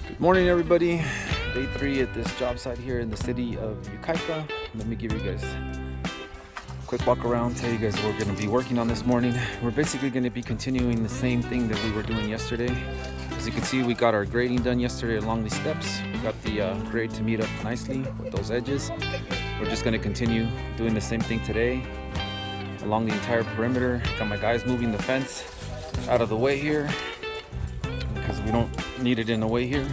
Good morning, everybody. Day 3 at this job site here in the city of Yucaipa. Let me give you guys a quick walk around, tell you guys what we're going to be working on this morning. We're basically going to be continuing the same thing that we were doing yesterday. As you can see, we got our grading done yesterday along these steps. We got the grade to meet up nicely with those edges. We're just going to continue doing the same thing today along the entire perimeter. Got my guys moving the fence out of the way here because we don't need it in the way here.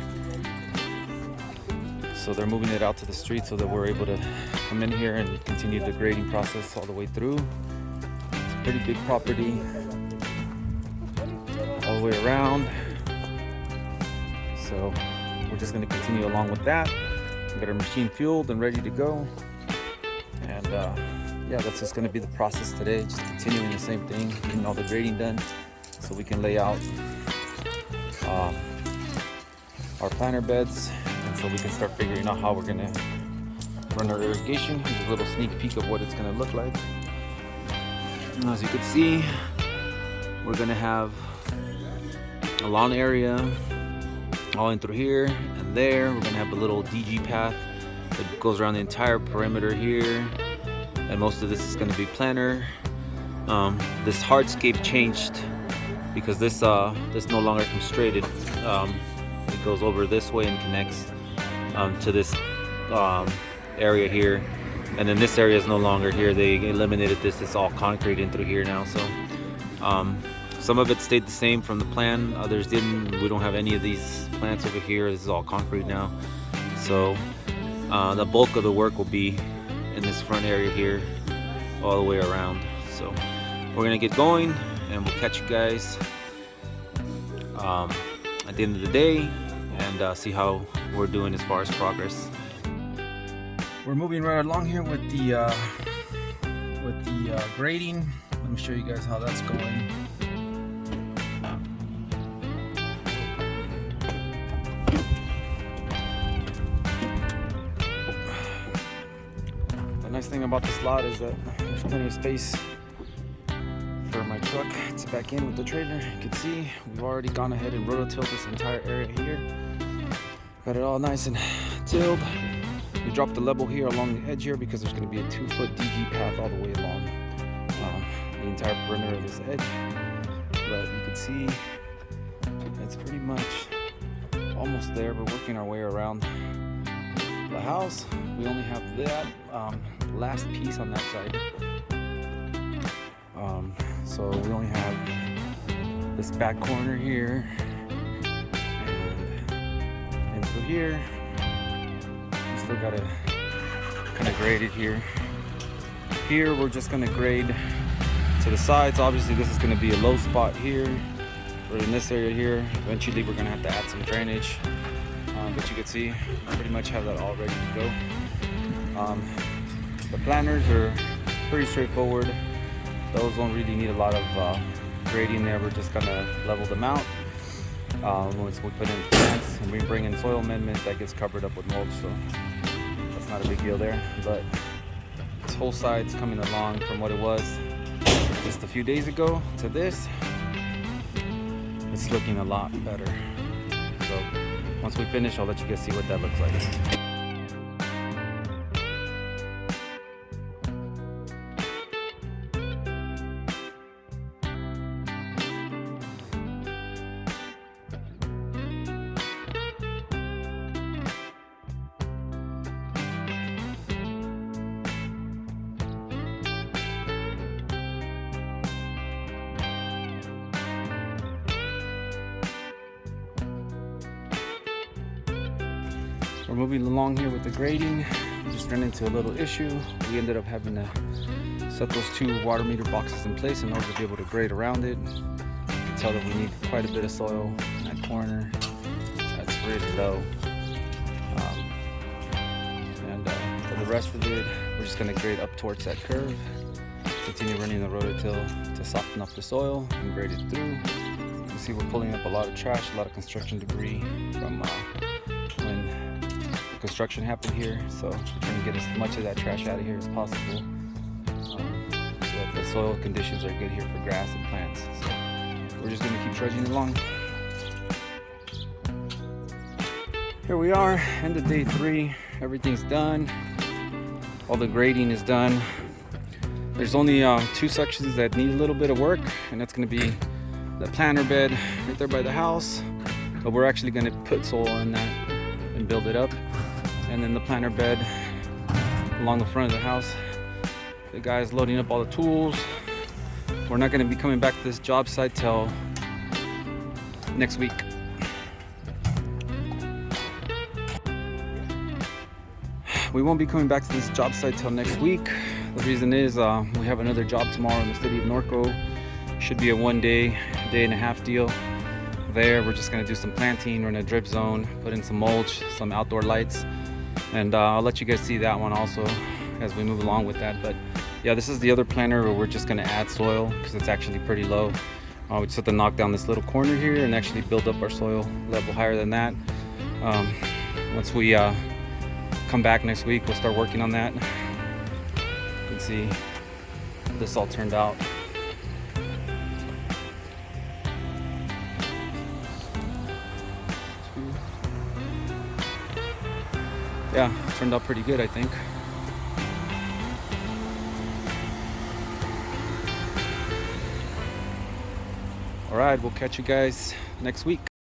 So they're moving it out to the street so that we're able to come in here and continue the grading process all the way through. It's a pretty big property all the way around. So we're just going to continue along with that. We got our machine fueled and ready to go. And yeah, that's just going to be the process today. Just continuing the same thing, getting all the grading done so we can lay out our planter beds, and so we can start figuring out how we're going to run our irrigation. Here's a little sneak peek of what it's going to look like. And as you can see, we're going to have a lawn area all in through here and there. We're going to have a little DG path that goes around the entire perimeter here, and most of this is going to be planter. This hardscape changed because this no longer comes straight. It goes over this way and connects to this area here, and then this area is no longer here. They eliminated this. It's all concrete in through here now. So some of it stayed the same from the plan, others didn't. We don't have any of these plants over here. This is all concrete now. So the bulk of the work will be in this front area here all the way around. So we're gonna get going and we'll catch you guys at the end of the day and see how we're doing as far as progress. We're moving right along here with the grading. Let me show you guys how that's going. The nice thing about this lot is that there's plenty of space for my truck to back in with the trailer. You can see we've already gone ahead and rototilled this entire area here. Got it all nice and tilled. We dropped the level here along the edge here because there's going to be a 2-foot DG path all the way along the entire perimeter of this edge. But you can see it's pretty much almost there. We're working our way around the house. We only have that last piece on that side. So we only have this back corner here and through here. We still gotta kind of grade it here. Here we're just gonna grade to the sides. Obviously this is gonna be a low spot here, but in this area here, eventually we're gonna have to add some drainage. But you can see I pretty much have that all ready to go. The planters are pretty straightforward. Those don't really need a lot of grading there. We're just gonna level them out. Once we put in plants and we bring in soil amendment, that gets covered up with mulch, so that's not a big deal there. But this whole side's coming along from what it was just a few days ago to this. It's looking a lot better. So once we finish, I'll let you guys see what that looks like. We're moving along here with the grading. We just ran into a little issue. We ended up having to set those 2 water meter boxes in place in order to be able to grade around it. You can tell that we need quite a bit of soil in that corner. That's really low. For the rest of it, we're just going to grade up towards that curve. Continue running the rototill to soften up the soil and grade it through. You can see we're pulling up a lot of trash, a lot of construction debris from when construction happened here, so we're trying to get as much of that trash out of here as possible, so that the soil conditions are good here for grass and plants. So we're just going to keep trudging along. Here we are, end of day 3. Everything's done. All the grading is done. There's only 2 sections that need a little bit of work, and that's going to be the planter bed right there by the house. But we're actually going to put soil in that and build it up. And then the planter bed along the front of the house. The guy's loading up all the tools. We're not going to be coming back to this job site till next week. We won't be coming back to this job site till next week. The reason is we have another job tomorrow in the city of Norco. Should be a 1 day, day and a half deal. There, we're just gonna do some planting, run a drip zone, put in some mulch, some outdoor lights, and I'll let you guys see that one also as we move along with that. But yeah, this is the other planter where we're just gonna add soil because it's actually pretty low. We just have to knock down this little corner here and actually build up our soil level higher than that. Once we come back next week, we'll start working on that. You can see how this all turned out. Yeah, turned out pretty good, I think. All right, we'll catch you guys next week.